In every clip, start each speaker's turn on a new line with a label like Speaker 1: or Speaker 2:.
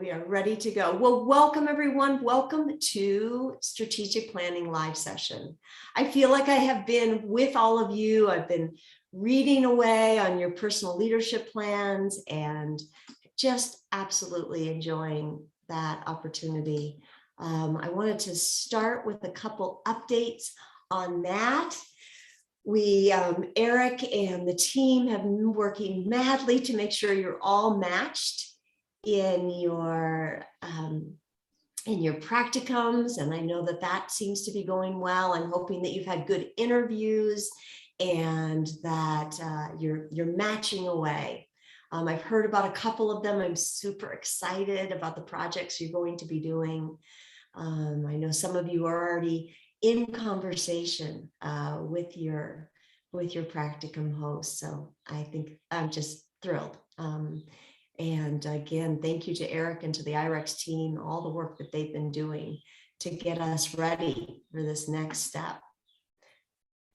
Speaker 1: we are ready to go. Well, welcome everyone. Welcome to Strategic Planning Live Session. I feel like I have been with all of you. I've been reading away on your personal leadership plans and just absolutely enjoying that opportunity. I wanted to start with a couple updates on that. Eric and the team have been working madly to make sure you're all matched in your practicums, and I know that that seems to be going well. I'm hoping that you've had good interviews and that you're matching away. I've heard about a couple of them. I'm super excited about the projects you're going to be doing. I know some of you are already in conversation with your practicum host, so I think I'm just thrilled. And again, thank you to Eric and to the IREX team, all the work that they've been doing to get us ready for this next step.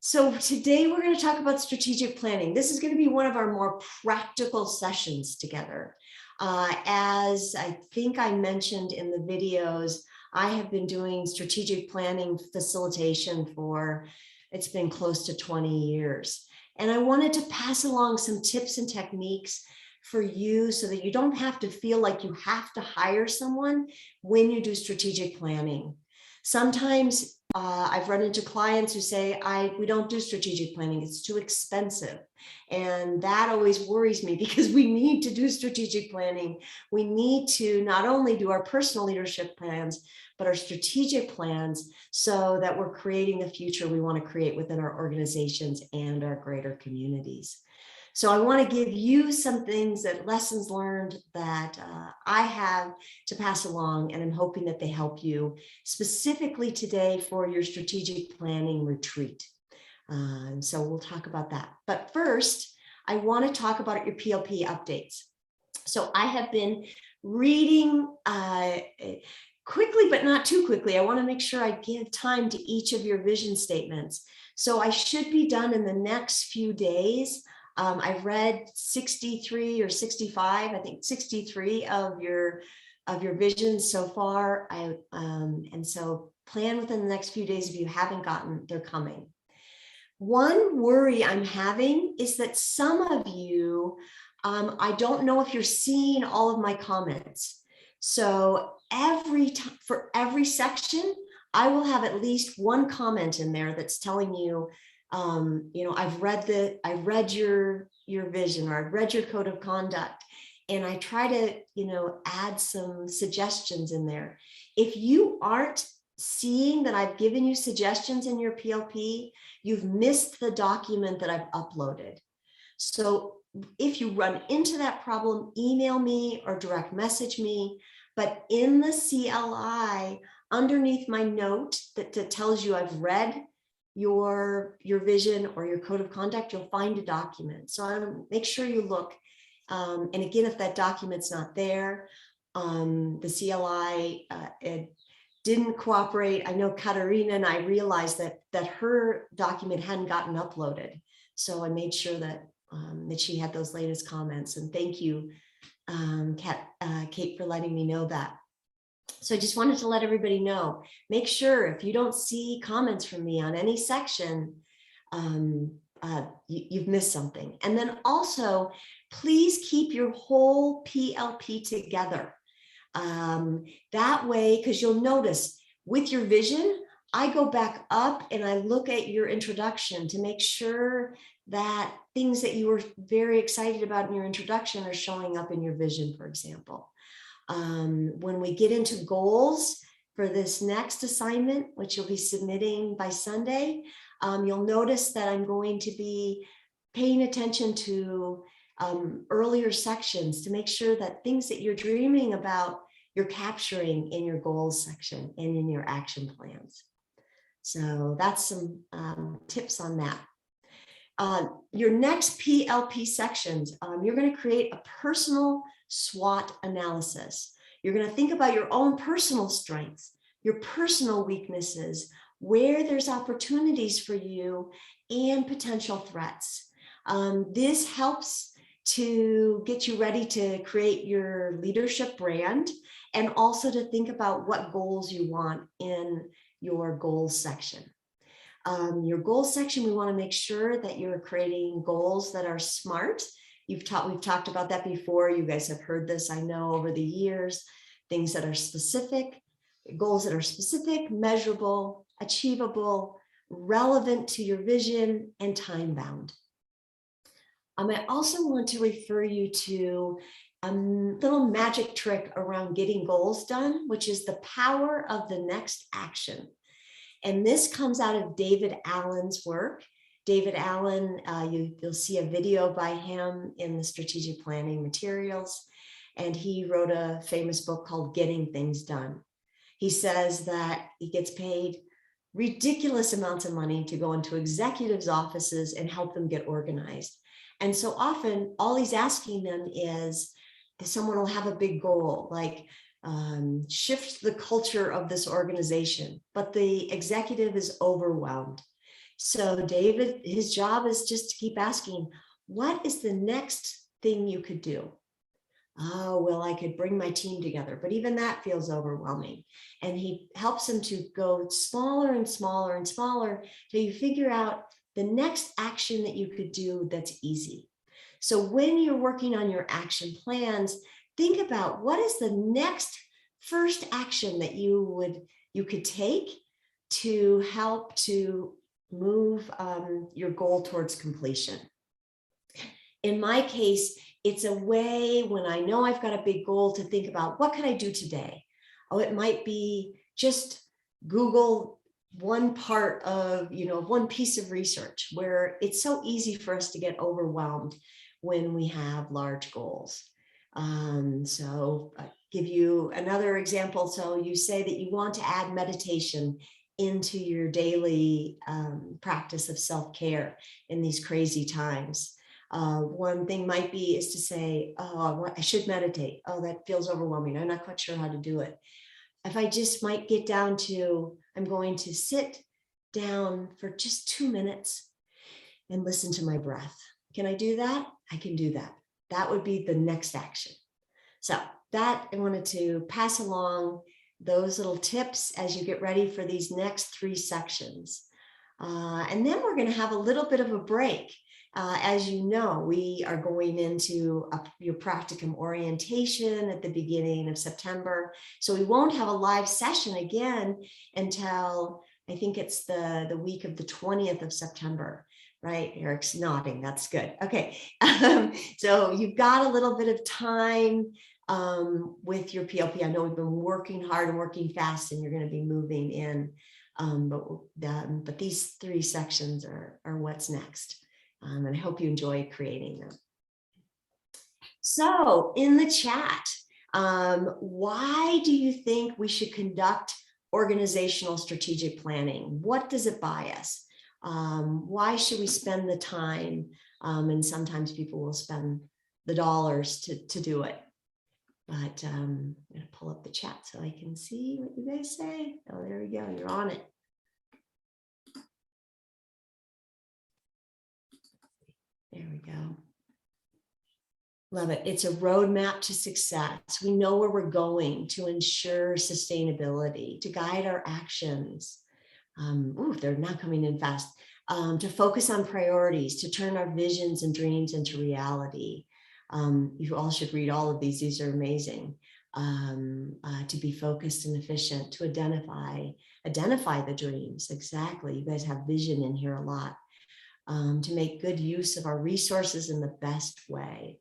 Speaker 1: So today we're going to talk about strategic planning. This is going to be one of our more practical sessions together. As I think I mentioned in the videos, I have been doing strategic planning facilitation for, it's been close to 20 years. And I wanted to pass along some tips and techniques for you so that you don't have to feel like you have to hire someone when you do strategic planning. Sometimes I've run into clients who say, we don't do strategic planning, it's too expensive. And that always worries me because we need to do strategic planning. We need to not only do our personal leadership plans, but our strategic plans so that we're creating the future we want to create within our organizations and our greater communities. So I want to give you some things lessons learned that I have to pass along, and I'm hoping that they help you specifically today for your strategic planning retreat. And so we'll talk about that. But first, I want to talk about your PLP updates. So I have been reading quickly, but not too quickly. I want to make sure I give time to each of your vision statements. So I should be done in the next few days. I've read 63 or 65, I think 63 of your visions so far. And so plan within the next few days. If you haven't gotten, they're coming. One worry I'm having is that some of you, I don't know if you're seeing all of my comments. So for every section, I will have at least one comment in there that's telling you, I've read your vision, or I've read your code of conduct, and I try to, add some suggestions in there. If you aren't seeing that I've given you suggestions in your PLP, you've missed the document that I've uploaded. So if you run into that problem, email me or direct message me. But in the CLI, underneath my note that tells you I've read your vision or your code of conduct, you'll find a document. So I'll make sure you look. And again, if that document's not there, the CLI it didn't cooperate. I know Katarina and I realized that her document hadn't gotten uploaded. So I made sure that she had those latest comments. And thank you, Kate, for letting me know that. So I just wanted to let everybody know, make sure if you don't see comments from me on any section, you've missed something. And then also, please keep your whole PLP together. That way, because you'll notice with your vision, I go back up and I look at your introduction to make sure that things that you were very excited about in your introduction are showing up in your vision, for example. When we get into goals for this next assignment, which you'll be submitting by Sunday, you'll notice that I'm going to be paying attention to earlier sections to make sure that things that you're dreaming about, you're capturing in your goals section and in your action plans. So that's some tips on that. Your next PLP sections, you're going to create a personal SWOT analysis. You're going to think about your own personal strengths, your personal weaknesses, where there's opportunities for you, and potential threats. This helps to get you ready to create your leadership brand, and also to think about what goals you want in your goals section. Your goals section, we want to make sure that you're creating goals that are SMART. We've talked about that before. You guys have heard this, I know, over the years. Things that are specific, goals that are specific, measurable, achievable, relevant to your vision, and time-bound. I also want to refer you to a little magic trick around getting goals done, which is the power of the next action. And this comes out of David Allen's work. David Allen, you'll see a video by him in the strategic planning materials. And he wrote a famous book called Getting Things Done. He says that he gets paid ridiculous amounts of money to go into executives' offices and help them get organized. And so often all he's asking them is that someone will have a big goal, like shift the culture of this organization, but the executive is overwhelmed. So David, his job is just to keep asking, what is the next thing you could do? Oh, well, I could bring my team together, but even that feels overwhelming. And he helps them to go smaller and smaller and smaller till you figure out the next action that you could do that's easy. So when you're working on your action plans, think about what is the next first action that you could take to help to move your goal towards completion. In my case, it's a way when I know I've got a big goal to think about what can I do today? Oh, it might be just Google one part of, one piece of research, where it's so easy for us to get overwhelmed when we have large goals. So I'll give you another example. So you say that you want to add meditation into your daily practice of self-care in these crazy times. One thing might be is to say, oh, I should meditate. Oh, that feels overwhelming. I'm not quite sure how to do it. If I just might get down to, I'm going to sit down for just 2 minutes and listen to my breath. Can I do that? I can do that. That would be the next action. So that I wanted to pass along those little tips as you get ready for these next 3 sections. And then we're going to have a little bit of a break. As you know, we are going into your practicum orientation at the beginning of September. So we won't have a live session again until I think it's the week of the 20th of September, right? Eric's nodding. That's good. Okay. So you've got a little bit of time with your PLP. I know we've been working hard and working fast, and you're going to be moving in. But these 3 sections are what's next. And I hope you enjoy creating them. So in the chat, why do you think we should conduct organizational strategic planning? What does it buy us? Why should we spend the time? And sometimes people will spend the dollars to do it. But I'm going to pull up the chat so I can see what you guys say. Oh, there we go. You're on it. There we go. Love it. It's a roadmap to success. We know where we're going to ensure sustainability, to guide our actions. They're not coming in fast. To focus on priorities, to turn our visions and dreams into reality. You all should read all of these. These are amazing. To be focused and efficient, to identify the dreams. Exactly. You guys have vision in here a lot. To make good use of our resources in the best way.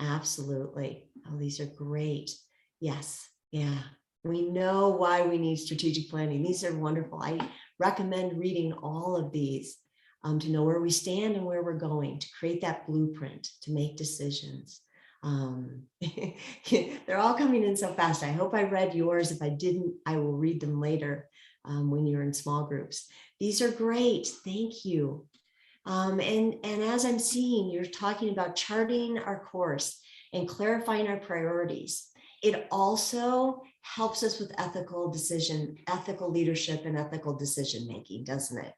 Speaker 1: Absolutely. Oh, these are great. Yes. Yeah. We know why we need strategic planning. These are wonderful. I recommend reading all of these to know where we stand and where we're going, to create that blueprint, to make decisions. They're all coming in so fast. I hope I read yours. If I didn't, I will read them later when you're in small groups. These are great. Thank you. And as I'm seeing, you're talking about charting our course and clarifying our priorities. It also helps us with ethical leadership and ethical decision making, doesn't it?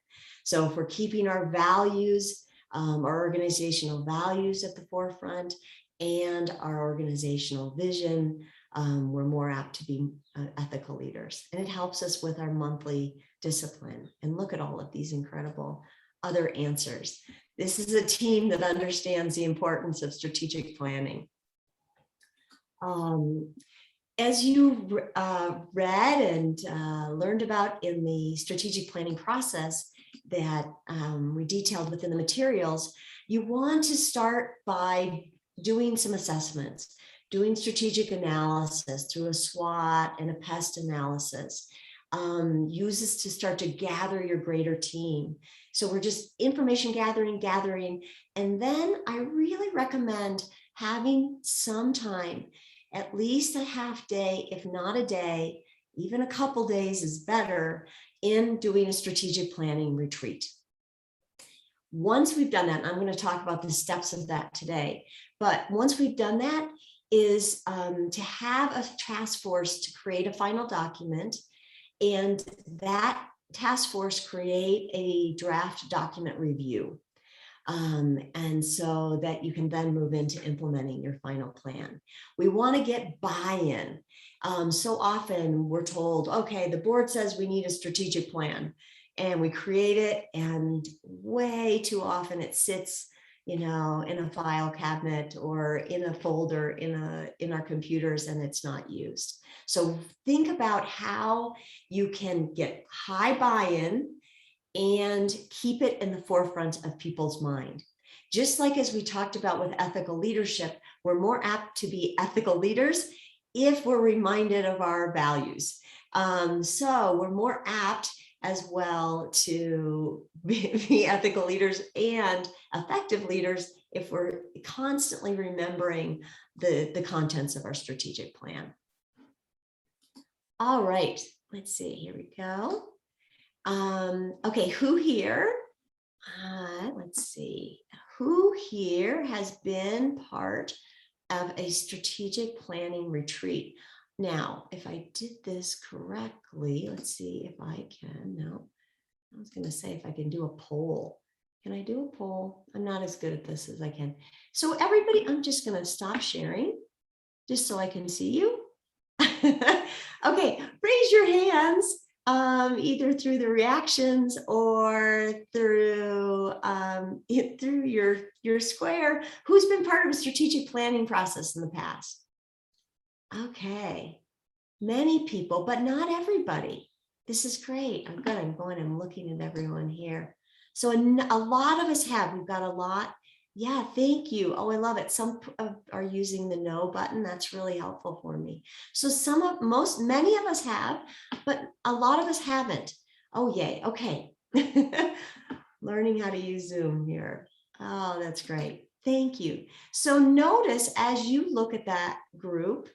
Speaker 1: So if we're keeping our values our organizational values at the forefront, and our organizational vision, we're more apt to be ethical leaders. And it helps us with our monthly discipline. And look at all of these incredible other answers. This is a team that understands the importance of strategic planning. As you read and learned about in the strategic planning process that we detailed within the materials, you want to start by doing some assessments, doing strategic analysis through a SWOT and a PEST analysis. Use this to start to gather your greater team. So we're just information gathering. And then I really recommend having some time, at least a half day, if not a day, even a couple days is better, in doing a strategic planning retreat. Once we've done that, and I'm going to talk about the steps of that today, but once we've done that is to have a task force to create a final document, and that task force create a draft document review. And so that you can then move into implementing your final plan. We want to get buy-in. So often we're told, okay, the board says we need a strategic plan, and we create it, and way too often it sits, in a file cabinet or in a folder in our computers, and it's not used. So think about how you can get high buy-in and keep it in the forefront of people's mind. Just like as we talked about with ethical leadership, we're more apt to be ethical leaders if we're reminded of our values. So we're more apt as well to be ethical leaders and effective leaders if we're constantly remembering the contents of our strategic plan. All right, let's see, here we go. Okay, who here, let's see, who here has been part of a strategic planning retreat? Now, if I did this correctly, let's see if I can. No, I was going to say if I can do a poll. Can I do a poll? I'm not as good at this as I can. So everybody, I'm just going to stop sharing just so I can see you. Okay, raise your hands, either through the reactions or through your square. Who's been part of a strategic planning process in the past? Okay, many people, but not everybody. This is great. I'm good. I'm going and looking at everyone here. So a lot of us have. We've got a lot. Yeah, thank you. Oh, I love it. Some are using the no button. That's really helpful for me. So many of us have, but a lot of us haven't. Oh, yay. Okay. Learning how to use Zoom here. Oh, that's great. Thank you. So notice as you look at that group,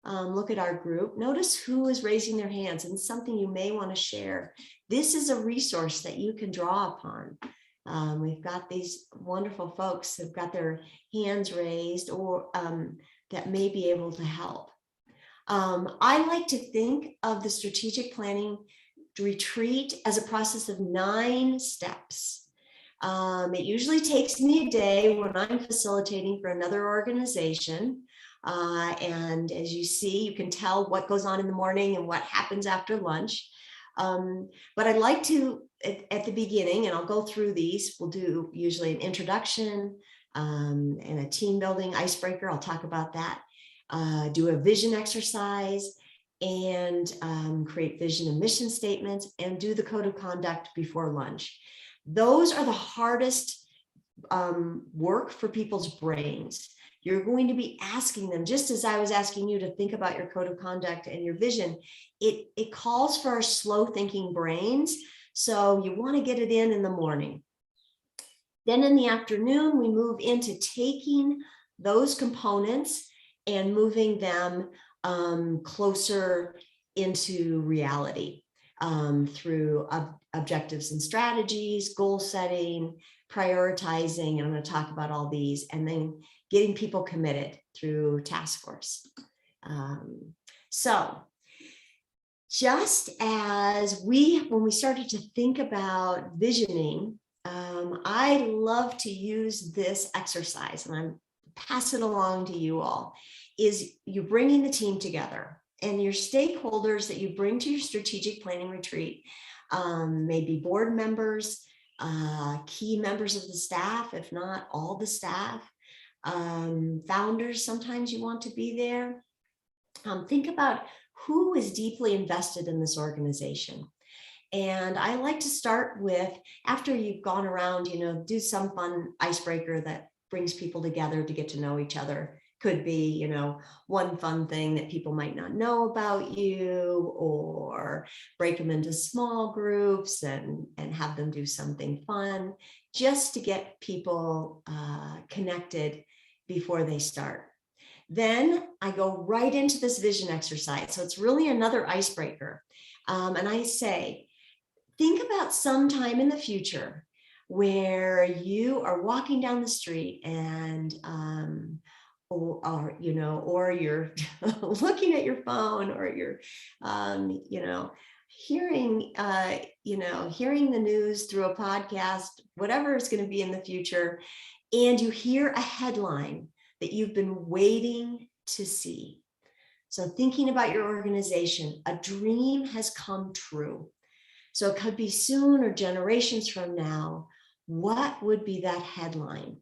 Speaker 1: look at our group, notice who is raising their hands and something you may want to share. This is a resource that you can draw upon. We've got these wonderful folks who've got their hands raised or that may be able to help. I like to think of the strategic planning retreat as a process of 9 steps. It usually takes me a day when I'm facilitating for another organization. And as you see, you can tell what goes on in the morning and what happens after lunch. But I'd like to, at the beginning, and I'll go through these, we'll do usually an introduction and a team building icebreaker. I'll talk about that. Do a vision exercise and create vision and mission statements and do the code of conduct before lunch. Those are the hardest work for people's brains. You're going to be asking them, just as I was asking you to think about your code of conduct and your vision, it calls for our slow thinking brains. So you want to get it in the morning. Then in the afternoon, we move into taking those components and moving them closer into reality through objectives and strategies, goal setting, prioritizing, and I'm going to talk about all these, and then getting people committed through task force. So just as when we started to think about visioning, I love to use this exercise, and I'm pass it along to you all, is you bringing the team together and your stakeholders that you bring to your strategic planning retreat, maybe board members, key members of the staff, if not all the staff, founders, sometimes you want to be there. Think about who is deeply invested in this organization. And I like to start with, after you've gone around, do some fun icebreaker that brings people together to get to know each other. Could be, one fun thing that people might not know about you, or break them into small groups and have them do something fun just to get people connected before they start. Then I go right into this vision exercise. So it's really another icebreaker. And I say, think about some time in the future where you are walking down the street and or you're looking at your phone, or you're hearing hearing the news through a podcast, whatever is going to be in the future, and you hear a headline that you've been waiting to see. So thinking about your organization, a dream has come true. So it could be soon or generations from now. What would be that headline?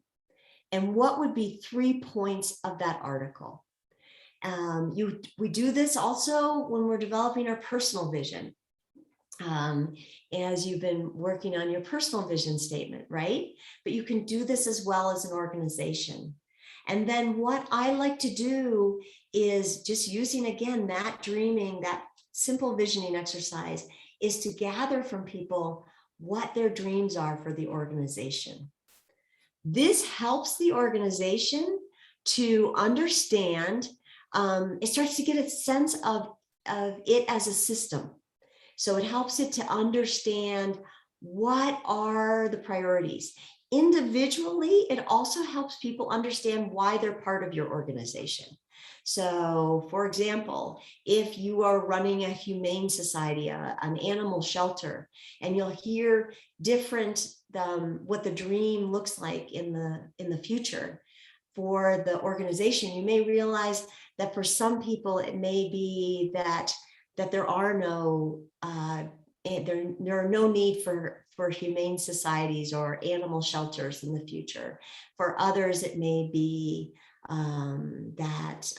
Speaker 1: And what would be 3 points of that article? We do this also when we're developing our personal vision. As you've been working on your personal vision statement, right? But you can do this as well as an organization. And then what I like to do is, just using, again, that dreaming, that simple visioning exercise, is to gather from people what their dreams are for the organization. This helps the organization to understand, it starts to get a sense of it as a system. So it helps it to understand what are the priorities. Individually, it also helps people understand why they're part of your organization. So, for example, if you are running a humane society, an animal shelter, and you'll hear different what the dream looks like in the future for the organization, you may realize that for some people it may be that there are no there are no need for humane societies or animal shelters in the future. For others, it may be that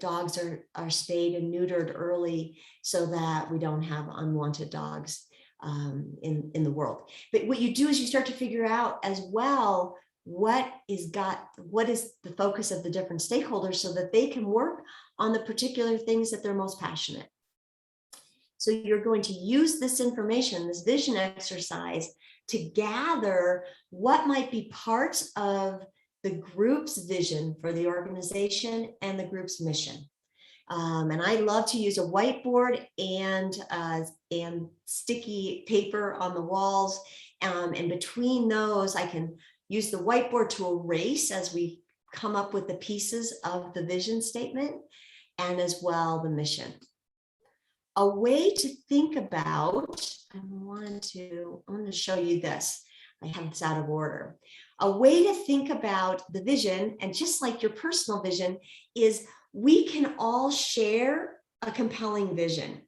Speaker 1: dogs are spayed and neutered early so that we don't have unwanted dogs in the world. But what you do is you start to figure out as well what is the focus of the different stakeholders, so that they can work on the particular things that they're most passionate. So you're going to use this information, this vision exercise, to gather what might be parts of the group's vision for the organization and the group's mission. And I love to use a whiteboard and sticky paper on the walls. And between those, I can use the whiteboard to erase as we come up with the pieces of the vision statement, and as well the mission. A way to think about, I want to show you this. I have this out of order. A way to think about the vision, and just like your personal vision, is we can all share a compelling vision,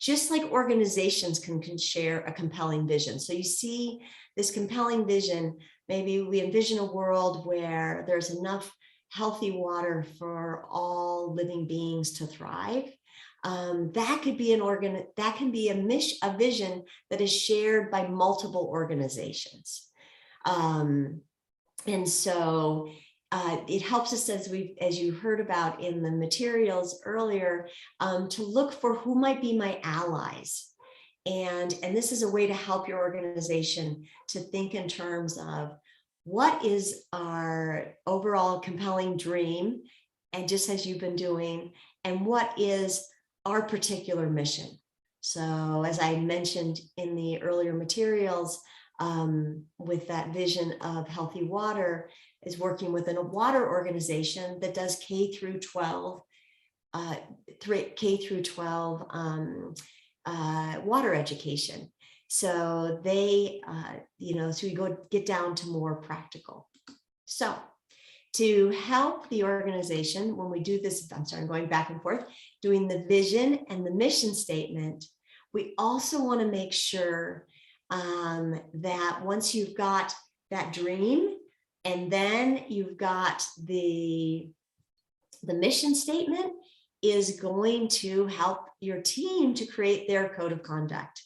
Speaker 1: just like organizations can share a compelling vision. So you see this compelling vision, maybe we envision a world where there's enough healthy water for all living beings to thrive. That could be a vision that is shared by multiple organizations. And so it helps us, as you heard about in the materials earlier, to look for who might be my allies. And this is a way to help your organization to think in terms of what is our overall compelling dream, and just as you've been doing, and what is our particular mission. So as I mentioned in the earlier materials, with that vision of healthy water, is working within a water organization that does K through 12 water education. So they, so we get down to more practical. So to help the organization, when we do this, I'm going back and forth, doing the vision and the mission statement, we also want to make sure that once you've got that dream, and then you've got the mission statement is going to help your team to create their code of conduct.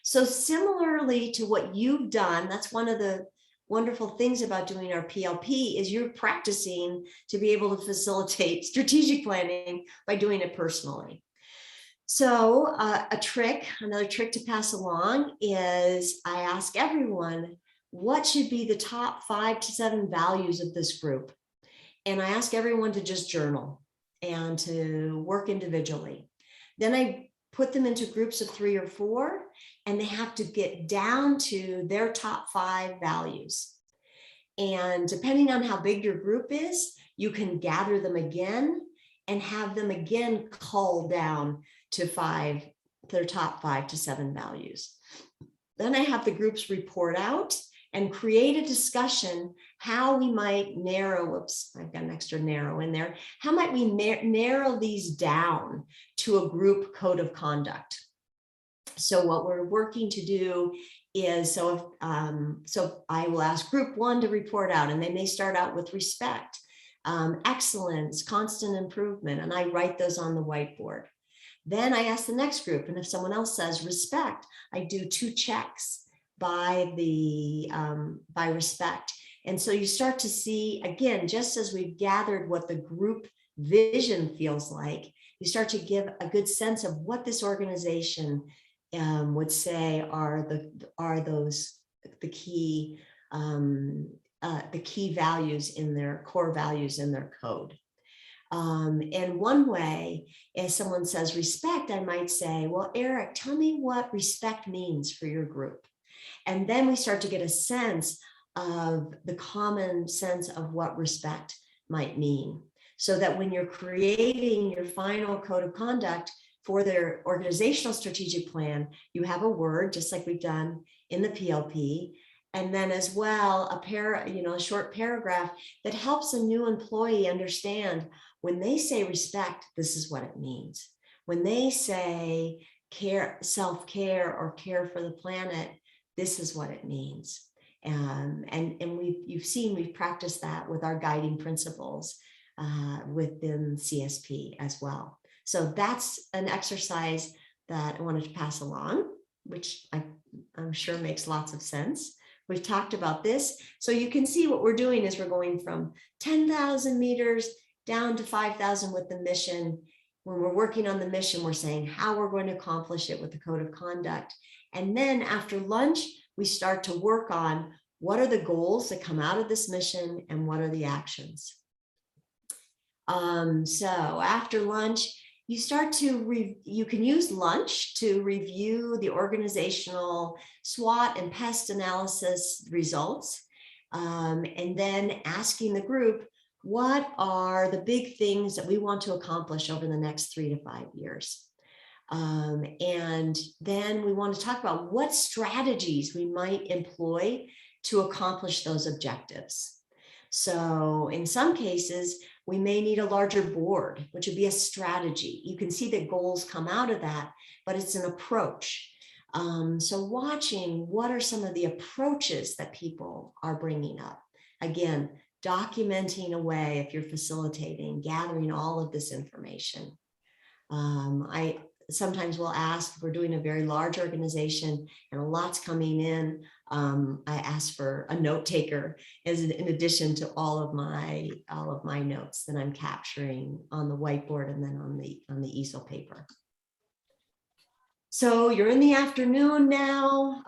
Speaker 1: So similarly to what you've done, that's one of the wonderful things about doing our PLP is you're practicing to be able to facilitate strategic planning by doing it personally. So another trick to pass along is I ask everyone, what should be the top 5 to 7 values of this group? And I ask everyone to just journal and to work individually. Then I put them into groups of 3 or 4, and they have to get down to their top 5 values. And depending on how big your group is, you can gather them again and have them again cull down to their top 5 to 7 values. Then I have the groups report out and create a discussion how we might narrow, I've got an extra narrow in there. How might we narrow these down to a group code of conduct? So what we're working to do is, so I will ask group 1 to report out, and they may start out with respect, excellence, constant improvement, and I write those on the whiteboard. Then I ask the next group, and if someone else says respect, I do 2 checks by respect. And so you start to see, again, just as we've gathered what the group vision feels like, you start to give a good sense of what this organization would say are the key values in their core values in their code. And one way, if someone says respect, I might say, well, Eric, tell me what respect means for your group. And then we start to get a sense of the common sense of what respect might mean, so that when you're creating your final code of conduct for their organizational strategic plan, you have a word, just like we've done in the PLP, and then as well, a short paragraph that helps a new employee understand when they say respect, this is what it means. When they say care, self-care, or care for the planet, this is what it means. And we've practiced that with our guiding principles within CSP as well. So that's an exercise that I wanted to pass along, which I'm sure makes lots of sense. We've talked about this. So you can see what we're doing is we're going from 10,000 meters down to 5,000 with the mission. When we're working on the mission, we're saying how we're going to accomplish it with the code of conduct. And then after lunch, we start to work on what are the goals that come out of this mission and what are the actions. So after lunch, you can use lunch to review the organizational SWOT and PEST analysis results, and then asking the group, what are the big things that we want to accomplish over the next 3 to 5 years? And then we want to talk about what strategies we might employ to accomplish those objectives. So in some cases, we may need a larger board, which would be a strategy. You can see that goals come out of that, but it's an approach. So watching what are some of the approaches that people are bringing up. Again, documenting away if you're facilitating, gathering all of this information. I sometimes will ask, if we're doing a very large organization and a lot's coming in, I ask for a note taker in addition to all of my notes that I'm capturing on the whiteboard and then on the easel paper. So you're in the afternoon now.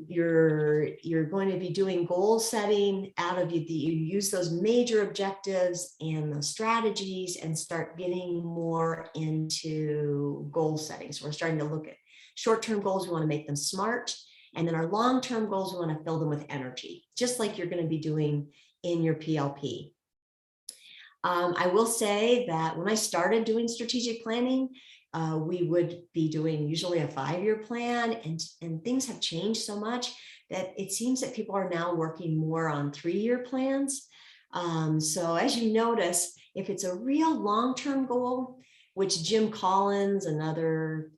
Speaker 1: You're going to be doing goal setting out of you use those major objectives and the strategies and start getting more into goal setting. So we're starting to look at short-term goals. We want to make them SMART. And then our long-term goals, we want to fill them with energy, just like you're going to be doing in your PLP. I will say that when I started doing strategic planning, we would be doing usually a 5-year plan, and things have changed so much that it seems that people are now working more on 3-year plans. So as you notice, if it's a real long-term goal, which Jim Collins, another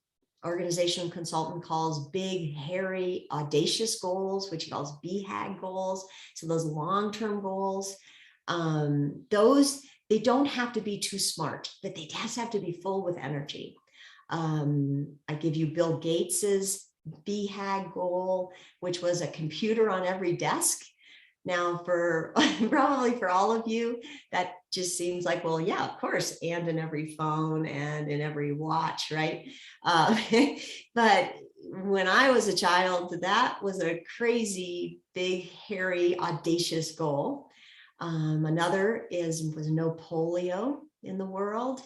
Speaker 1: organizational consultant, calls big, hairy, audacious goals, which he calls BHAG goals. So those long-term goals, those, they don't have to be too smart, but they just have to be full with energy. I give you Bill Gates's BHAG goal, which was a computer on every desk. Now, for probably for all of you, that just seems like, well, yeah, of course, and in every phone and in every watch, right? But when I was a child, that was a crazy, big, hairy, audacious goal. Another was no polio in the world.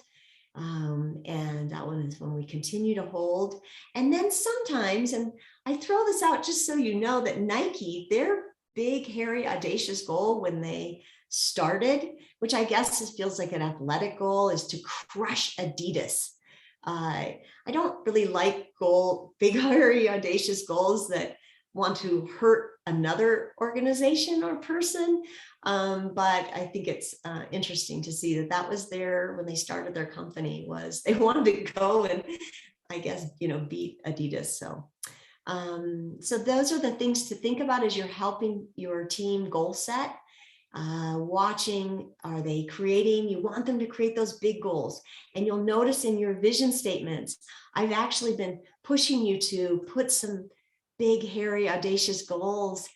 Speaker 1: And that one is one we continue to hold. And then sometimes, and I throw this out just so you know, that Nike, their big, hairy, audacious goal when they started, which I guess feels like an athletic goal, is to crush Adidas. I don't really like big, hairy, audacious goals that want to hurt another organization or person. But I think it's interesting to see that was there when they started their company, was they wanted to go and, I guess, beat Adidas. So those are the things to think about as you're helping your team goal set. Watching, are they creating? You want them to create those big goals. And you'll notice in your vision statements, I've actually been pushing you to put some big, hairy, audacious goals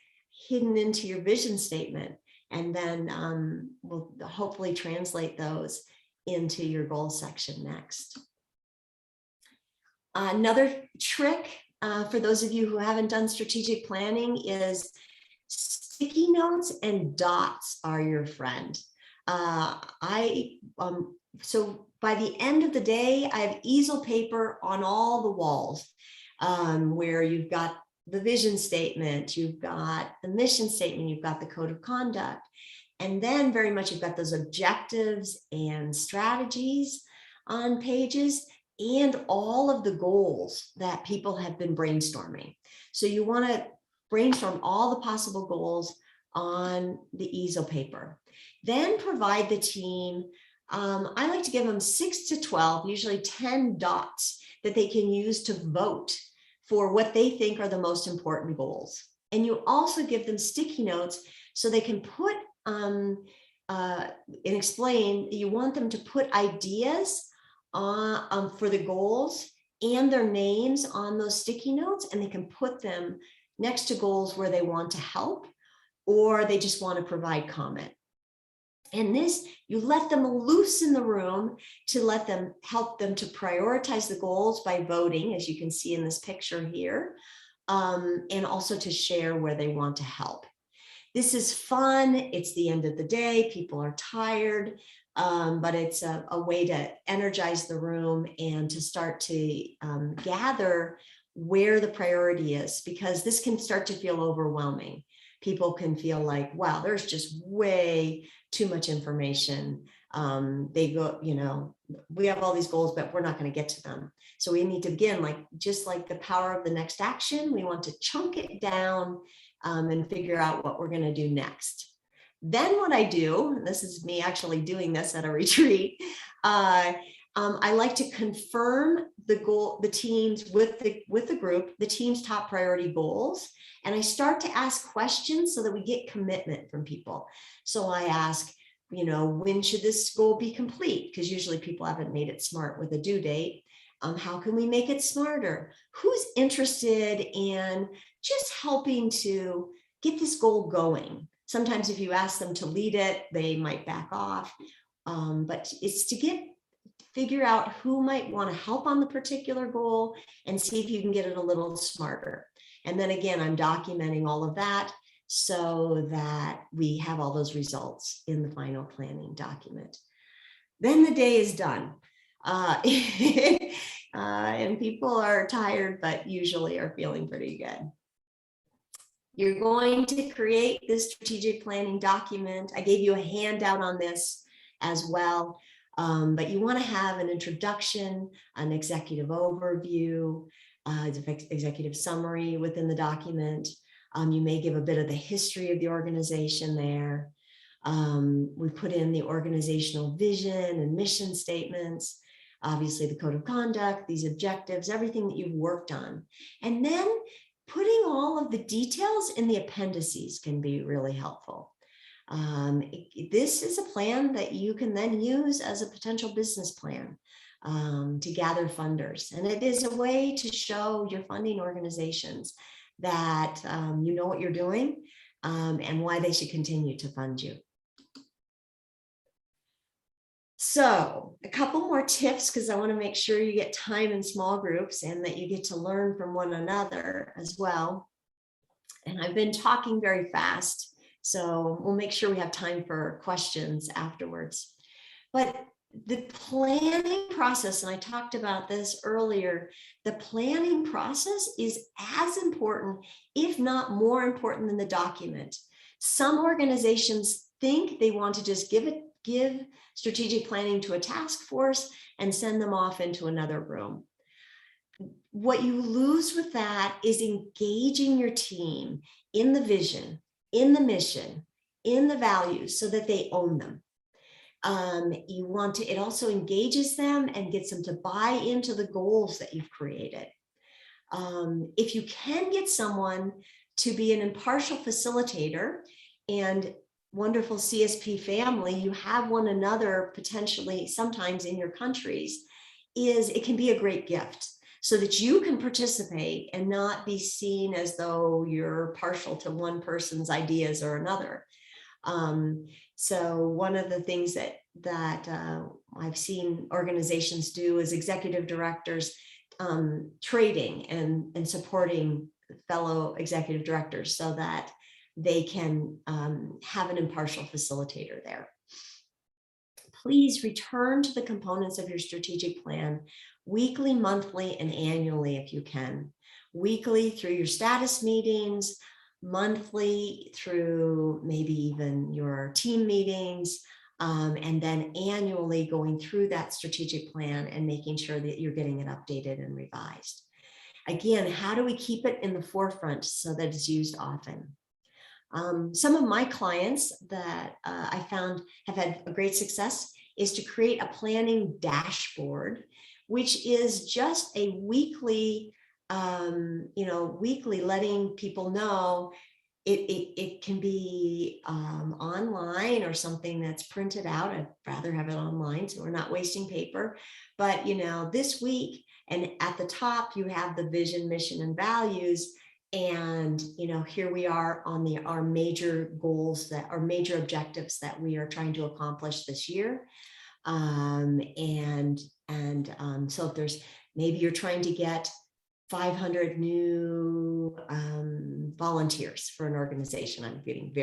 Speaker 1: hidden into your vision statement. And then we'll hopefully translate those into your goal section next. Another trick for those of you who haven't done strategic planning is sticky notes and dots are your friend. So by the end of the day, I have easel paper on all the walls where you've got the vision statement, you've got the mission statement, you've got the code of conduct, and then very much you've got those objectives and strategies on pages, and all of the goals that people have been brainstorming. So you want to brainstorm all the possible goals on the easel paper. Then provide the team, I like to give them 6 to 12, usually 10 dots that they can use to vote for what they think are the most important goals. And you also give them sticky notes so they can put and explain, you want them to put ideas for the goals and their names on those sticky notes, and they can put them next to goals where they want to help or they just want to provide comment. And this, you let them loose in the room to help them to prioritize the goals by voting, as you can see in this picture here, and also to share where they want to help. This is fun. It's the end of the day. People are tired, but it's a way to energize the room and to start to gather where the priority is, because this can start to feel overwhelming. People can feel like, wow, there's just way too much information. They go, we have all these goals, but we're not going to get to them. So we need to begin, just like the power of the next action, we want to chunk it down and figure out what we're going to do next. Then what I do, this is me actually doing this at a retreat, I like to confirm the teams with the group, the team's top priority goals. And I start to ask questions so that we get commitment from people. So I ask, when should this goal be complete? Because usually people haven't made it smart with a due date. How can we make it smarter? Who's interested in just helping to get this goal going? Sometimes if you ask them to lead it, they might back off. But it's to figure out who might want to help on the particular goal and see if you can get it a little smarter. And then again, I'm documenting all of that so that we have all those results in the final planning document. Then the day is done. And people are tired, but usually are feeling pretty good. You're going to create this strategic planning document. I gave you a handout on this as well. But you want to have an introduction, an executive overview, executive summary within the document. You may give a bit of the history of the organization there. We put in the organizational vision and mission statements, obviously the code of conduct, these objectives, everything that you've worked on. And then putting all of the details in the appendices can be really helpful. This is a plan that you can then use as a potential business plan to gather funders. And it is a way to show your funding organizations that you know what you're doing and why they should continue to fund you. So a couple more tips, because I want to make sure you get time in small groups and that you get to learn from one another as well. And I've been talking very fast, so we'll make sure we have time for questions afterwards. But the planning process, and I talked about this earlier, the planning process is as important, if not more important than the document. Some organizations think they want to just give strategic planning to a task force and send them off into another room. What you lose with that is engaging your team in the vision, in the mission, in the values, so that they own them. You want to, it also engages them and gets them to buy into the goals that you've created. If you can get someone to be an impartial facilitator, and wonderful CSP family, you have one another potentially sometimes in your countries, it can be a great gift so that you can participate and not be seen as though you're partial to one person's ideas or another. So one of the things that I've seen organizations do is executive directors trading and supporting fellow executive directors so that they can have an impartial facilitator there. Please return to the components of your strategic plan weekly, monthly, and annually if you can. Weekly through your status meetings, monthly through maybe even your team meetings, and then annually going through that strategic plan and making sure that you're getting it updated and revised. Again, how do we keep it in the forefront so that it's used often? Some of my clients that I found have had a great success is to create a planning dashboard, which is just a weekly, weekly letting people know. It can be online or something that's printed out. I'd rather have it online so we're not wasting paper. But, this week, and at the top, you have the vision, mission, and values. And, here we are on our major goals our major objectives that we are trying to accomplish this year. So if there's, maybe you're trying to get 500 new volunteers for an organization. I'm getting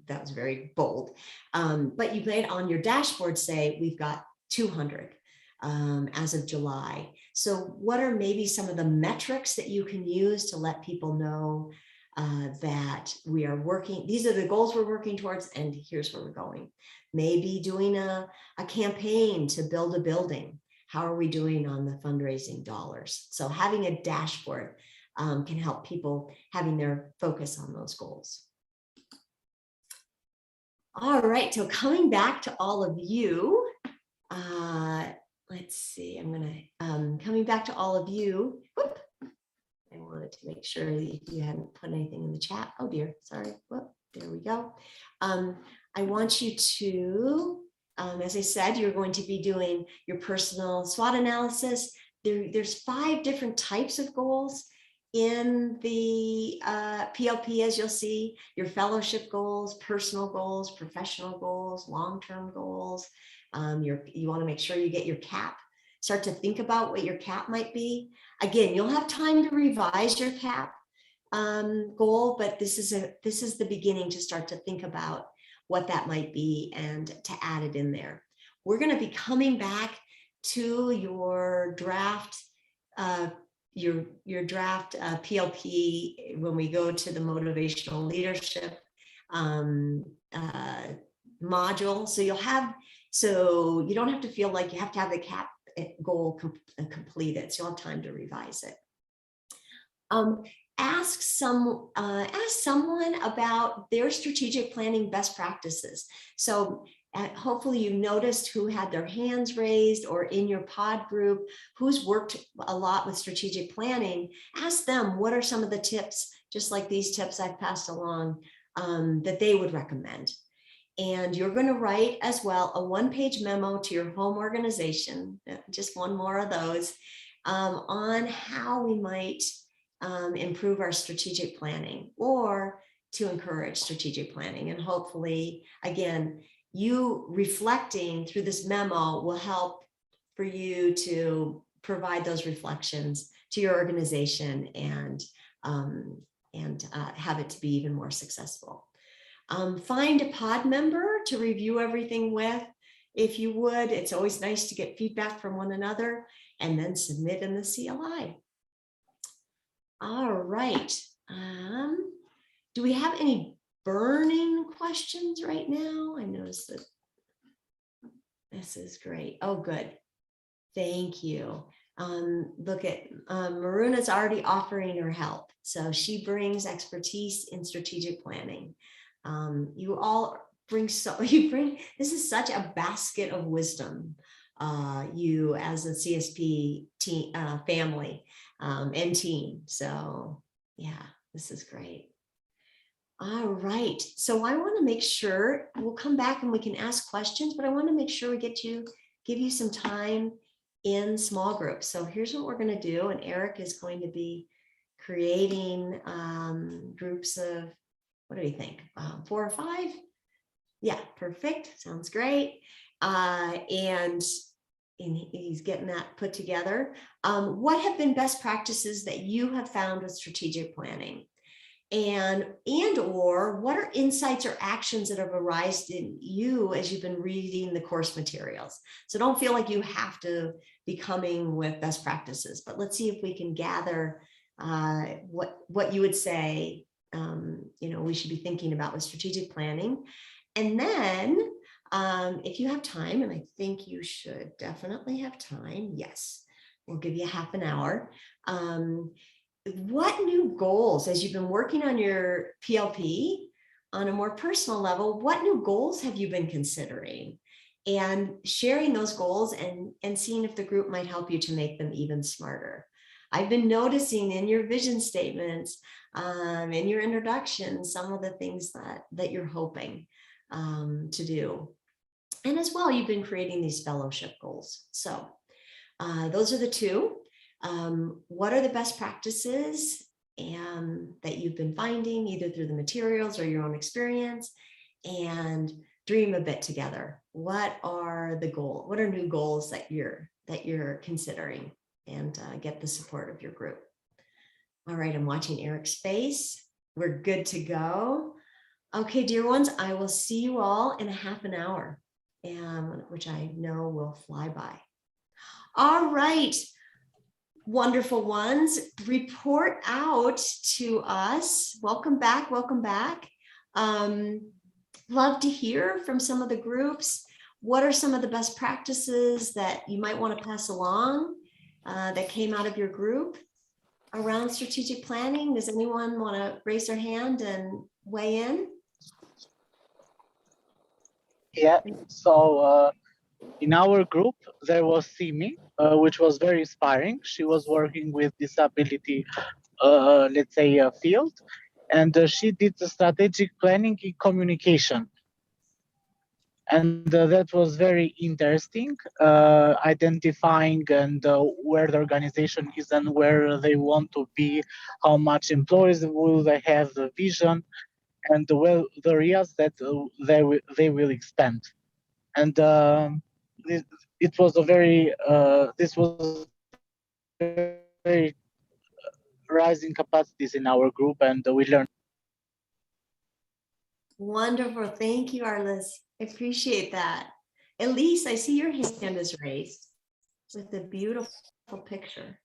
Speaker 1: that was very bold. But you might on your dashboard say, we've got 200 as of July. So what are maybe some of the metrics that you can use to let people know that we are working, these are the goals we're working towards, and here's where we're going. Maybe doing a campaign to build a building. How are we doing on the fundraising dollars? So having a dashboard can help people having their focus on those goals. All right, so coming back to all of you, let's see, coming back to all of you. Whoop, I wanted to make sure that you hadn't put anything in the chat. Oh dear, sorry. Whoop, there we go. I want you to, as I said, you're going to be doing your personal SWOT analysis. There's 5 different types of goals in the PLP, as you'll see: your fellowship goals, personal goals, professional goals, long-term goals. You want to make sure you get your CAP. Start to think about what your CAP might be. Again, you'll have time to revise your CAP goal, but this is the beginning to start to think about what that might be and to add it in there. We're going to be coming back to your draft PLP when we go to the motivational leadership module. So you'll have So you don't have to feel like you have to have the CAP goal completed. So you'll have time to revise it. Ask someone about their strategic planning best practices. So hopefully you noticed who had their hands raised, or in your pod group, who's worked a lot with strategic planning. Ask them, what are some of the tips, just like these tips I've passed along, that they would recommend. And you're going to write as well a one-page memo to your home organization, just one more of those, on how we might improve our strategic planning, or to encourage strategic planning. And hopefully, again, you reflecting through this memo will help for you to provide those reflections to your organization and have it to be even more successful. Find a pod member to review everything with, if you would. It's always nice to get feedback from one another, and then submit in the CLI. All right. Do we have any burning questions right now? I noticed that this is great. Oh, good. Thank you. Look at Mirona's already offering her help. So she brings expertise in strategic planning. You all bring this is such a basket of wisdom. You as a CSP team, family and team. So yeah, this is great. All right. So I want to make sure we'll come back and we can ask questions, but I want to make sure we give you some time in small groups. So here's what we're going to do. And Eric is going to be creating groups of, what do you think? 4 or 5? Yeah, perfect. Sounds great. And he's getting that put together. What have been best practices that you have found with strategic planning? Or what are insights or actions that have arisen in you as you've been reading the course materials? So don't feel like you have to be coming with best practices, but let's see if we can gather what you would say we should be thinking about with strategic planning. And then if you have time, and I think you should definitely have time, yes, we'll give you half an hour. What new goals, as you've been working on your PLP on a more personal level, what new goals have you been considering? And sharing those goals and seeing if the group might help you to make them even smarter. I've been noticing in your vision statements, in your introduction, some of the things that you're hoping to do. And as well, you've been creating these fellowship goals. So those are the two. What are the best practices that you've been finding, either through the materials or your own experience? And dream a bit together. What are the goals? What are new goals that you're considering? And get the support of your group. All right, I'm watching Eric's face. We're good to go. Okay, dear ones, I will see you all in a half an hour, which I know will fly by. All right, wonderful ones, report out to us. Welcome back, welcome back. Love to hear from some of the groups. What are some of the best practices that you might want to pass along that came out of your group around strategic planning? Does anyone want to raise their hand and weigh in?
Speaker 2: Yeah, so in our group, there was Simi, which was very inspiring. She was working with disability, let's say, field, and she did the strategic planning in communication. And that was very interesting, identifying and where the organization is and where they want to be, how much employees will they have, the vision, and the areas that they will expand. And it was a very this was very rising capacities in our group, and we learned.
Speaker 1: Wonderful. Thank you, Arliss. I appreciate that. Elise, I see your hand is raised with a beautiful picture.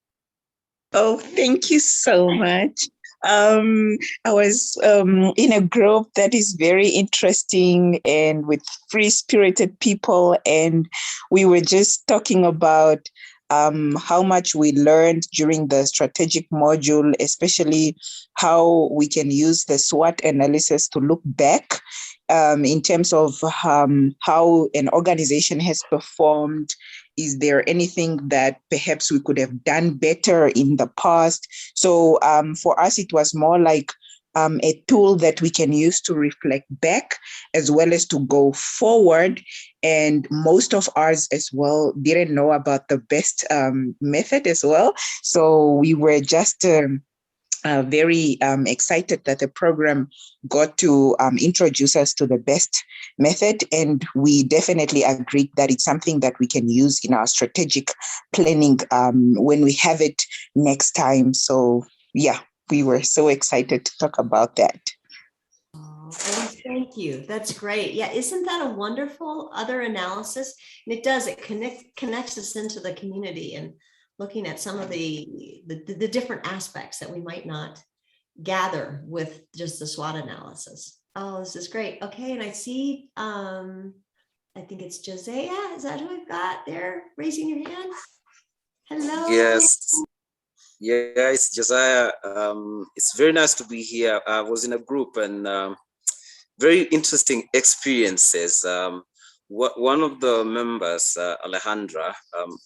Speaker 3: Oh, thank you so much. I was in a group that is very interesting and with free-spirited people, and we were just talking about how much we learned during the strategic module, especially how we can use the SWOT analysis to look back in terms of how an organization has performed. Is there anything that perhaps we could have done better in the past? So for us, it was more like a tool that we can use to reflect back as well as to go forward. And most of ours as well didn't know about the best method as well. So we were just very excited that the program got to introduce us to the best method. And we definitely agreed that it's something that we can use in our strategic planning when we have it next time. So yeah, we were so excited to talk about that.
Speaker 1: Oh, Elise, thank you. That's great. Yeah, isn't that a wonderful other analysis? And it does, it connects us into the community and looking at some of the different aspects that we might not gather with just the SWOT analysis. Oh, this is great. Okay, and I see, I think it's Josiah. Is that who I've got there raising your hand? Hello.
Speaker 4: Yes. Yeah, it's Josiah. It's very nice to be here. I was in a group and very interesting experiences. One of the members, Alejandra,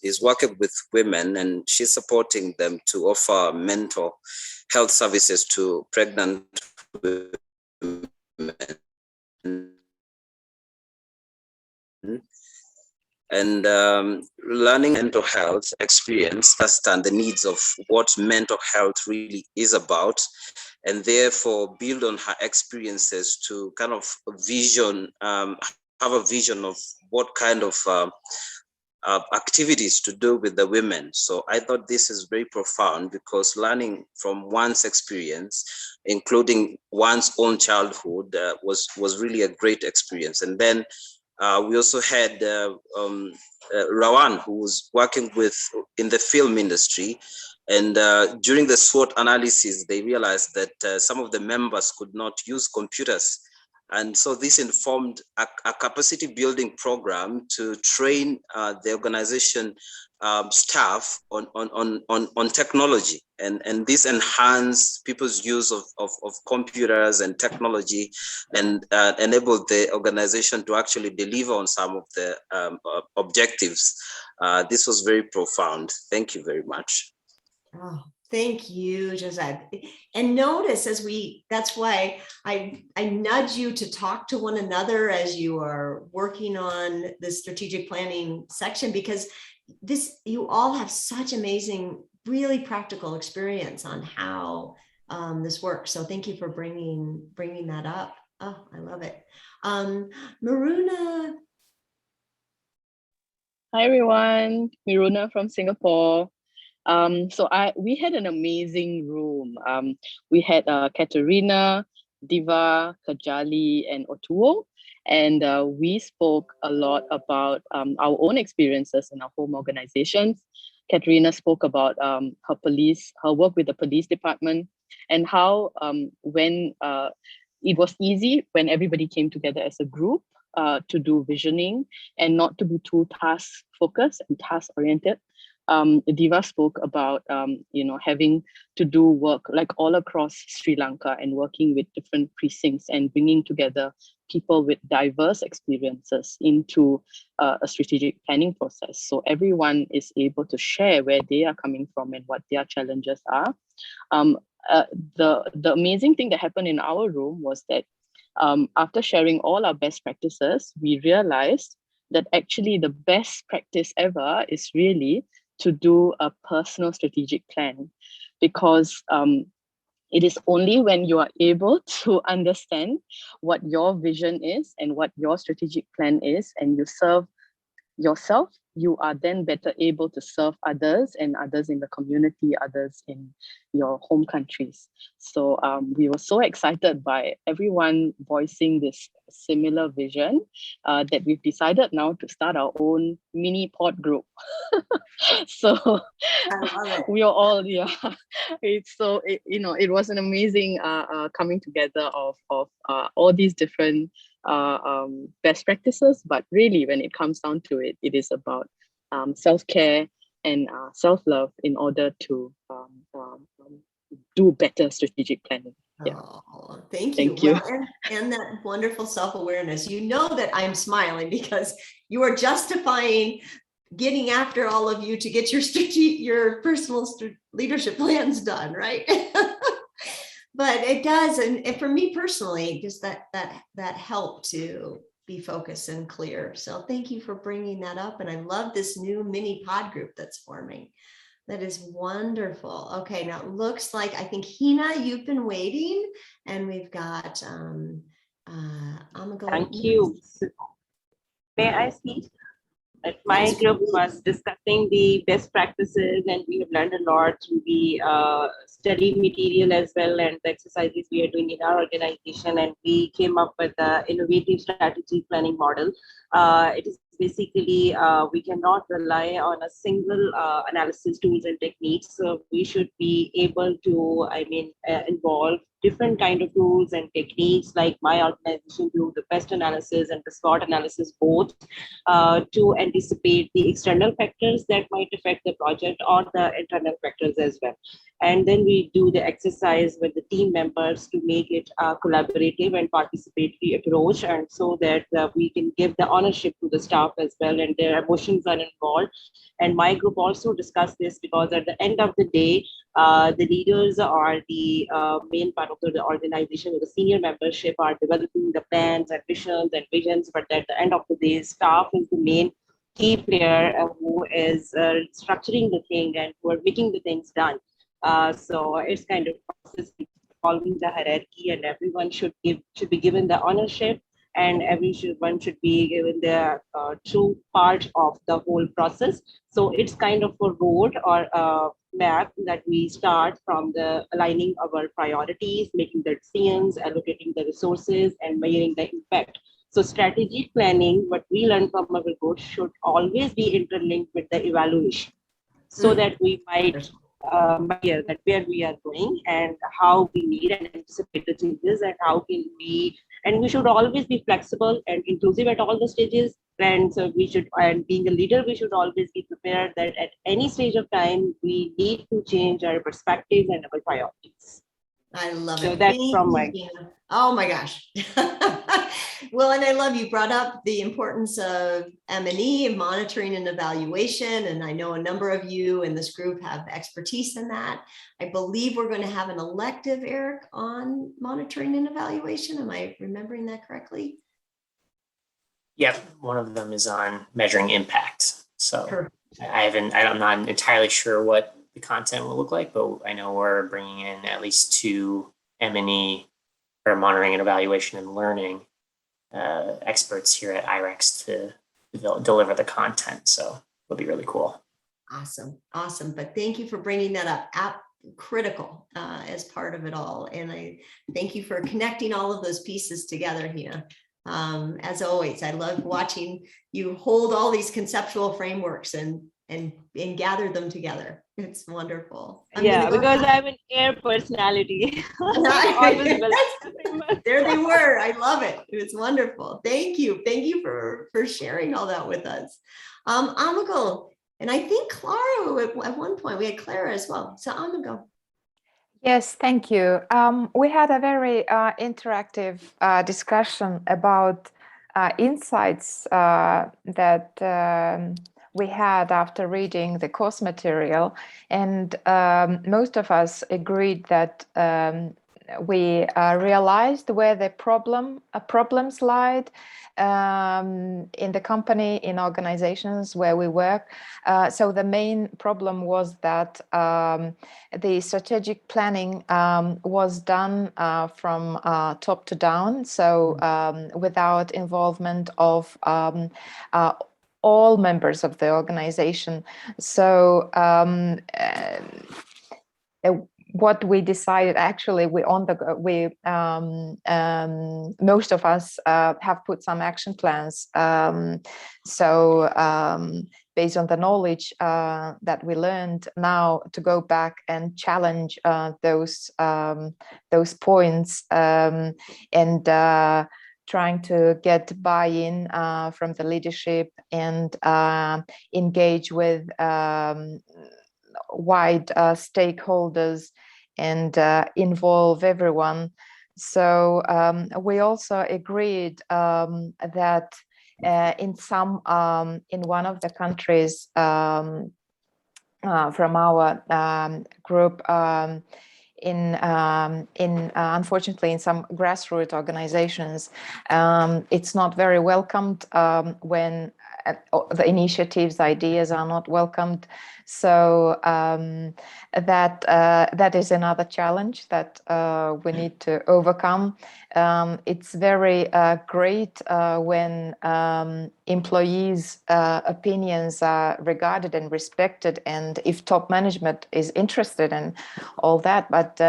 Speaker 4: is working with women and she's supporting them to offer mental health services to pregnant women. And learning mental health experience, understand the needs of what mental health really is about, and therefore build on her experiences to kind of have a vision of what kind of activities to do with the women. So I thought this is very profound because learning from one's experience, including one's own childhood, was really a great experience. And then we also had Rawan, who was working in the film industry. And during the SWOT analysis, they realized that some of the members could not use computers. And so this informed a capacity building program to train the organization staff on technology. And this enhanced people's use of computers and technology and enabled the organization to actually deliver on some of the objectives. This was very profound. Thank you very much.
Speaker 1: Oh, thank you, Josiah. And notice that's why I nudge you to talk to one another as you are working on the strategic planning section, because you all have such amazing, really practical experience on how this works. So thank you for bringing that up. Oh, I love it. Mirona.
Speaker 5: Hi everyone, Mirona from Singapore. We had an amazing room. We had Katerina, Diva, Kajali, and Otuo, and we spoke a lot about our own experiences in our home organizations. Katerina spoke about her work with the police department, and how when it was easy when everybody came together as a group to do visioning and not to be too task focused and task oriented. Diva spoke about having to do work like all across Sri Lanka and working with different precincts and bringing together people with diverse experiences into a strategic planning process. So everyone is able to share where they are coming from and what their challenges are. The amazing thing that happened in our room was that after sharing all our best practices, we realized that actually the best practice ever is really to do a personal strategic plan, because it is only when you are able to understand what your vision is and what your strategic plan is, and you serve yourself, you are then better able to serve others and others in the community, others in your home countries. So we were so excited by everyone voicing this similar vision that we've decided now to start our own mini pod group. So
Speaker 1: I love it.
Speaker 5: we are all, yeah, it's so, it was an amazing coming together of all these different best practices, but really when it comes down to it, it is about self-care and self-love in order to do better strategic planning. Yeah.
Speaker 1: Oh, thank you.
Speaker 5: Thank you.
Speaker 1: Well, and that wonderful self-awareness. You know that I'm smiling because you are justifying getting after all of you to get your personal leadership plans done, right? But it does, and for me personally, just that help to be focused and clear. So thank you for bringing that up, and I love this new mini pod group that's forming. That is wonderful. Okay, now it looks like, I think Hina, you've been waiting, and we've got I'm gonna go.
Speaker 6: Thank you. May I speak? My
Speaker 1: Yes,
Speaker 6: group
Speaker 1: please.
Speaker 6: was discussing the best practices, and we have learned a lot through the study material as well, and the exercises we are doing in our organization. And we came up with an innovative strategy planning model. It is basically we cannot rely on a single analysis tools and techniques. So we should be able to, involve different kind of tools and techniques, like my organization do the best analysis and the SWOT analysis both, to anticipate the external factors that might affect the project or the internal factors as well. And then we do the exercise with the team members to make it a collaborative and participatory approach, and so that we can give the ownership to the staff as well, and their emotions are involved. And my group also discussed this because at the end of the day, the leaders are the main part of the organization, the senior membership are developing the plans and visions and visions, but at the end of the day, staff is the main key player who is structuring the thing and who are making the things done. So it's kind of process following the hierarchy, and everyone should be given the ownership, and everyone should be given the true part of the whole process. So it's kind of a road or a map that we start from the aligning our priorities, making the decisions, allocating the resources, and measuring the impact. So strategic planning, what we learn from our group, should always be interlinked with the evaluation, so that we might measure that where we are going and how we need and anticipate the changes, and how can we, and we should always be flexible and inclusive at all the stages. And so we should, and being a leader, we should always be prepared that at any stage of time, we need to change our perspectives and our priorities.
Speaker 1: I love it.
Speaker 6: So that's from my.
Speaker 1: Oh my gosh. Well, and I love you brought up the importance of M&E, of monitoring and evaluation. And I know a number of you in this group have expertise in that. I believe we're going to have an elective, Eric, on monitoring and evaluation. Am I remembering that correctly?
Speaker 7: Yep, one of them is on measuring impact. So
Speaker 1: Sure.
Speaker 7: I'm not entirely sure what the content will look like, but I know we're bringing in at least 2 M&E or monitoring and evaluation and learning experts here at IREX to deliver the content. So it'll be really cool.
Speaker 1: Awesome. Awesome. But thank you for bringing that up. Critical as part of it all. And I thank you for connecting all of those pieces together, Hina. As always, I love watching you hold all these conceptual frameworks and gather them together. It's wonderful.
Speaker 6: Because I'm an air personality.
Speaker 1: There they were. I love it. It's wonderful. Thank you. Thank you for sharing all that with us. Amago, and I think Clara at one point, we had Clara as well. So Amago.
Speaker 8: Yes, thank you. We had a very interactive discussion about insights that we had after reading the course material, and most of us agreed that we realized where the problems lied in the company, in organizations where we work. So the main problem was that the strategic planning was done from top to down, so without involvement of all members of the organization. So what we decided, actually, most of us have put some action plans. Based on the knowledge that we learned now, to go back and challenge those points, and trying to get buy-in from the leadership, and engage with wide stakeholders, and involve everyone. So we also agreed that in one of the countries from our group, unfortunately, in some grassroots organizations, it's not very welcomed when the initiatives, ideas are not welcomed. So that is another challenge that we need to overcome. It's very great when employees' opinions are regarded and respected, and if top management is interested in all that. But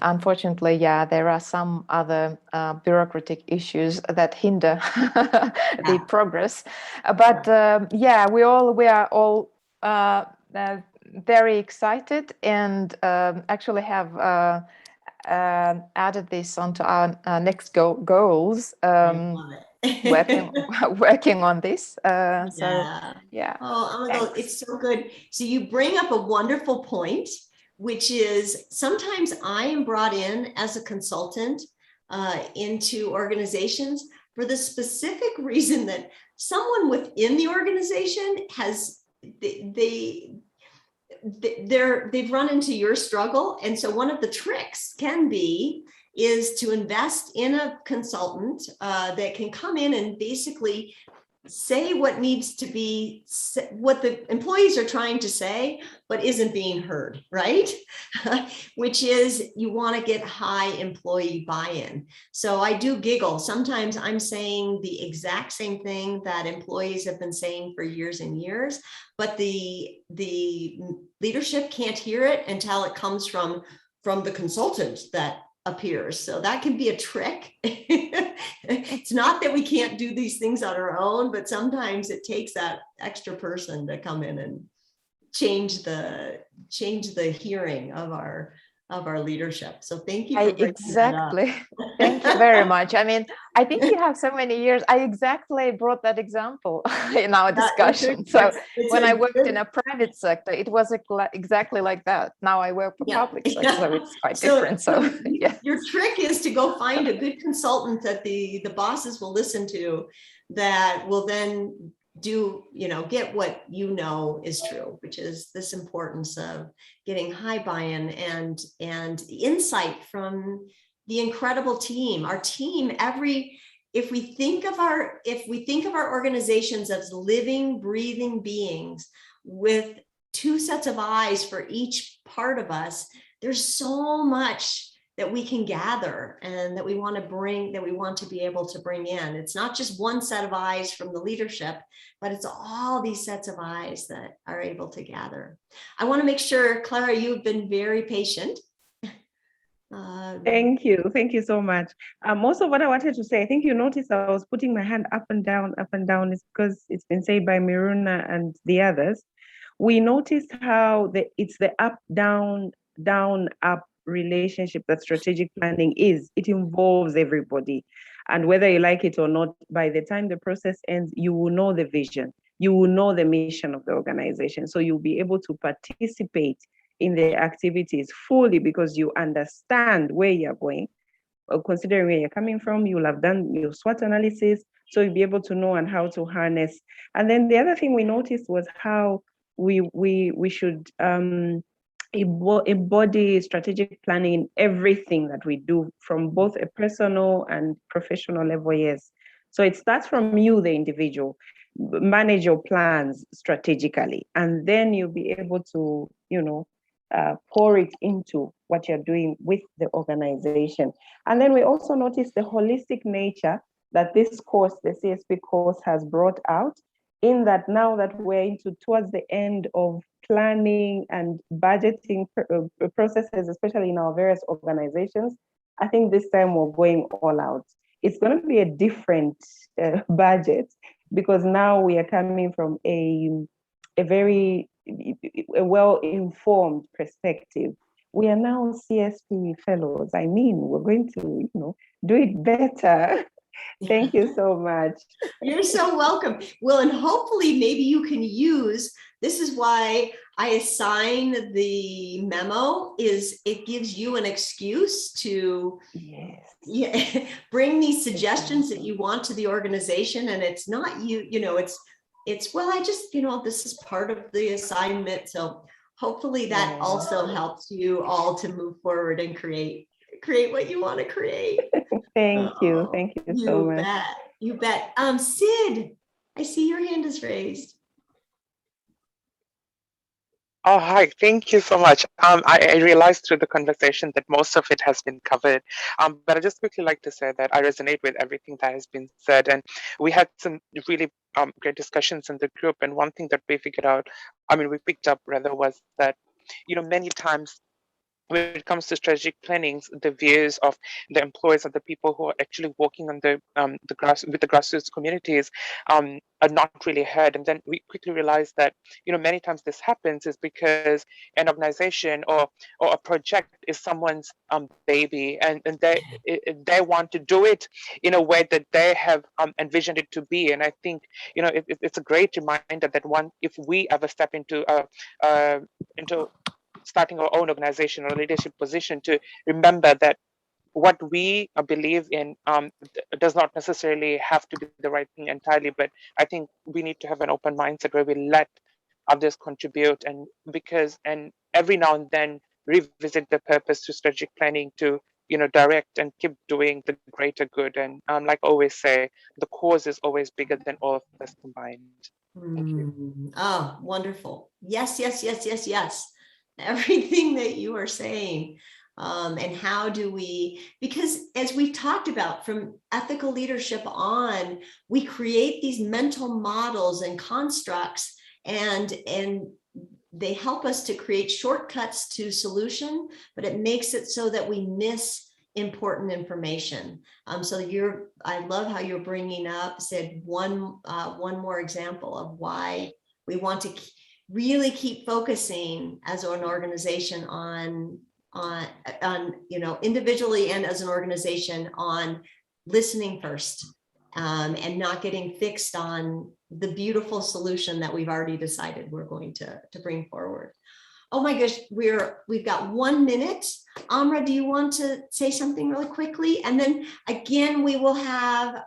Speaker 8: unfortunately, yeah, there are some other bureaucratic issues that hinder the progress. But yeah, we are all very excited, and actually have added this onto our next goals. Working on this. Yeah.
Speaker 1: Oh, it's so good. So you bring up a wonderful point, which is sometimes I am brought in as a consultant into organizations for the specific reason that someone within the organization has they've run into your struggle. And so one of the tricks is to invest in a consultant that can come in and basically say what needs to be, what the employees are trying to say, but isn't being heard, right? Which is, you want to get high employee buy-in. So I do giggle. Sometimes I'm saying the exact same thing that employees have been saying for years and years, but the leadership can't hear it until it comes from the consultant that appears. So that can be a trick. It's not that we can't do these things on our own, but sometimes it takes that extra person to come in and change the hearing of our leadership. So thank you for bringing
Speaker 8: exactly.
Speaker 1: that up.
Speaker 8: Thank you very much. I mean, I think you have so many years. I exactly brought that example in our discussion. So when I worked in a private sector, it was exactly like that. Now I work for public sector, so it's quite different. So yeah.
Speaker 1: Your trick is to go find a good consultant that the bosses will listen to, that will then get what is true, which is this importance of getting high buy-in and insight from the incredible team. Our team, if we think of our organizations as living, breathing beings with two sets of eyes for each part of us, there's so much that we can gather and that we want to be able to bring in. It's not just one set of eyes from the leadership, but it's all these sets of eyes that are able to gather. I want to make sure, Clara, you've been very patient.
Speaker 6: Thank you so much. Most of what I wanted to say, I think you noticed I was putting my hand up and down, is because it's been said by Mirona and the others. We noticed how it's the up, down, up relationship that strategic planning is. It involves everybody. And whether you like it or not, by the time the process ends, you will know the vision, you will know the mission of the organization. So you'll be able to participate in the activities fully because you understand where you're going, considering where you're coming from. You'll have done your SWOT analysis, so you'll be able to know and how to harness. And then the other thing we noticed was how we should embody strategic planning in everything that we do, from both a personal and professional level. Yes. So it starts from you, the individual. Manage your plans strategically, and then you'll be able to, pour it into what you're doing with the organization. And then we also notice the holistic nature that this course, the CSP course, has brought out.
Speaker 9: in that now that we're towards the end of planning and budgeting processes, especially in our various organizations, I think this time we're going all out. It's going to be a different budget, because now we are coming from a very well-informed perspective. We are now CSP fellows. I mean, we're going to, do it better. Thank you so much.
Speaker 1: You're so welcome. Well, and hopefully maybe you can use, this is why I assign the memo, is it gives you an excuse to bring these suggestions that you want to the organization. And it's not it's, well, I just, this is part of the assignment. So hopefully that also helps you all to move forward and create what you want to create.
Speaker 9: Thank you so much.
Speaker 1: You bet. Sid, I see your hand is raised.
Speaker 10: Oh, hi. Thank you so much. I realized through the conversation that most of it has been covered, but I just quickly like to say that I resonate with everything that has been said, and we had some really great discussions in the group. And one thing that we figured out, we picked up rather, was that many times when it comes to strategic planning, the views of the employees and the people who are actually working on the grassroots communities are not really heard. And then we quickly realized that many times this happens is because an organization or a project is someone's baby, and they want to do it in a way that they have envisioned it to be. And I think it's a great reminder that if we ever step into starting our own organization or leadership position, to remember that what we believe in does not necessarily have to be the right thing entirely, but I think we need to have an open mindset where we let others contribute, and every now and then revisit the purpose to strategic planning to direct and keep doing the greater good. And like I always say, the cause is always bigger than all of us combined. Thank you.
Speaker 1: Oh, wonderful. Yes. Everything that you are saying. And how do we, because as we've talked about, from ethical leadership on, we create these mental models and constructs, and they help us to create shortcuts to solution, but it makes it so that we miss important information. I love how you're bringing up, said one more example of why we want to really keep focusing as an organization on individually and as an organization on listening first, and not getting fixed on the beautiful solution that we've already decided we're going to bring forward. Oh my gosh, we've got 1 minute. Amra, do you want to say something really quickly? And then again, we will have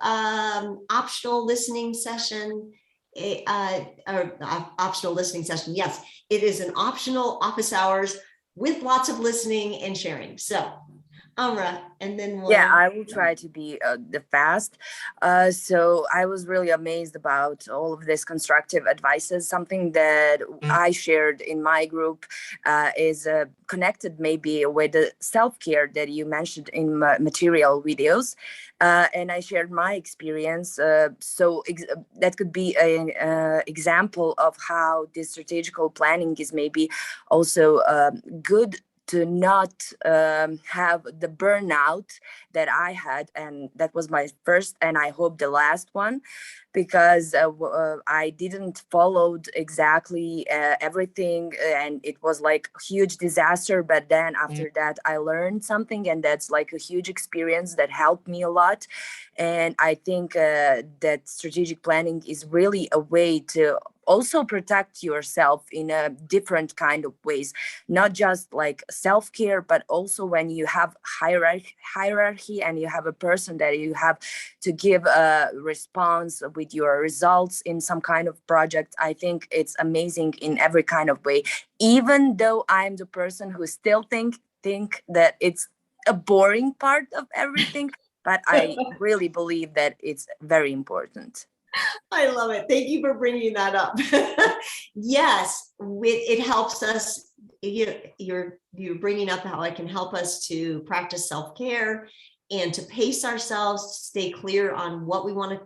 Speaker 1: optional listening session. Optional listening session. Yes, it is an optional office hours with lots of listening and sharing. So Amra, and then
Speaker 11: I will try to be fast. So I was really amazed about all of this constructive advices. Something that I shared in my group is connected maybe with the self-care that you mentioned in material videos. And I shared my experience. That could be an example of how this strategical planning is maybe also good to not have the burnout that I had, and that was my first, and I hope the last one, because I didn't follow exactly everything, and it was like a huge disaster. But then after that, I learned something, and that's like a huge experience that helped me a lot. And I think that strategic planning is really a way to also protect yourself in a different kind of ways, not just like self-care, but also when you have hierarchy and you have a person that you have to give a response with your results in some kind of project. I think it's amazing in every kind of way, even though I'm the person who still think that it's a boring part of everything, but I really believe that it's very important.
Speaker 1: I love it. Thank you for bringing that up. Yes, it helps us. You're bringing up how it can help us to practice self-care and to pace ourselves, to stay clear on what we want to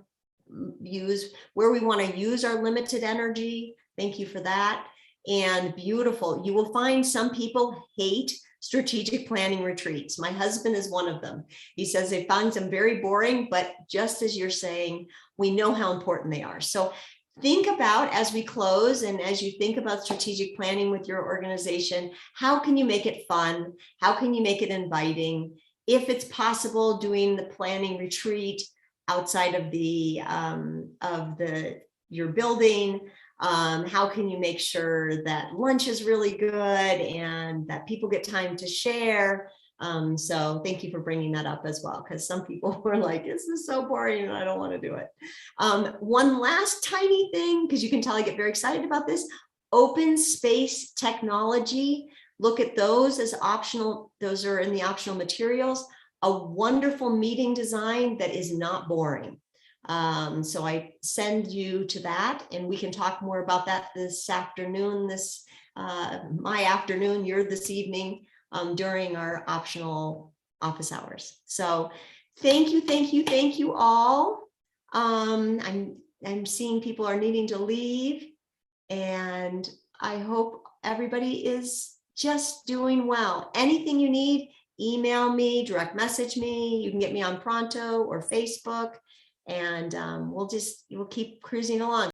Speaker 1: where we want to use our limited energy. Thank you for that. And beautiful. You will find some people hate strategic planning retreats. My husband is one of them. He says they find them very boring, but just as you're saying, we know how important they are. So think about, as we close and as you think about strategic planning with your organization, how can you make it fun? How can you make it inviting? If it's possible, doing the planning retreat outside of your building, how can you make sure that lunch is really good and that people get time to share? So thank you for bringing that up as well, because some people were like, this is so boring and I don't want to do it. One last tiny thing, because you can tell I get very excited about this, open space technology. Look at those as optional. Those are in the optional materials. A wonderful meeting design that is not boring. So I send you to that, and we can talk more about that this afternoon, my afternoon, your this evening, during our optional office hours. So thank you all. I'm seeing people are needing to leave, and I hope everybody is just doing well. Anything you need, email me, direct message me. You can get me on Pronto or Facebook, and we'll keep cruising along.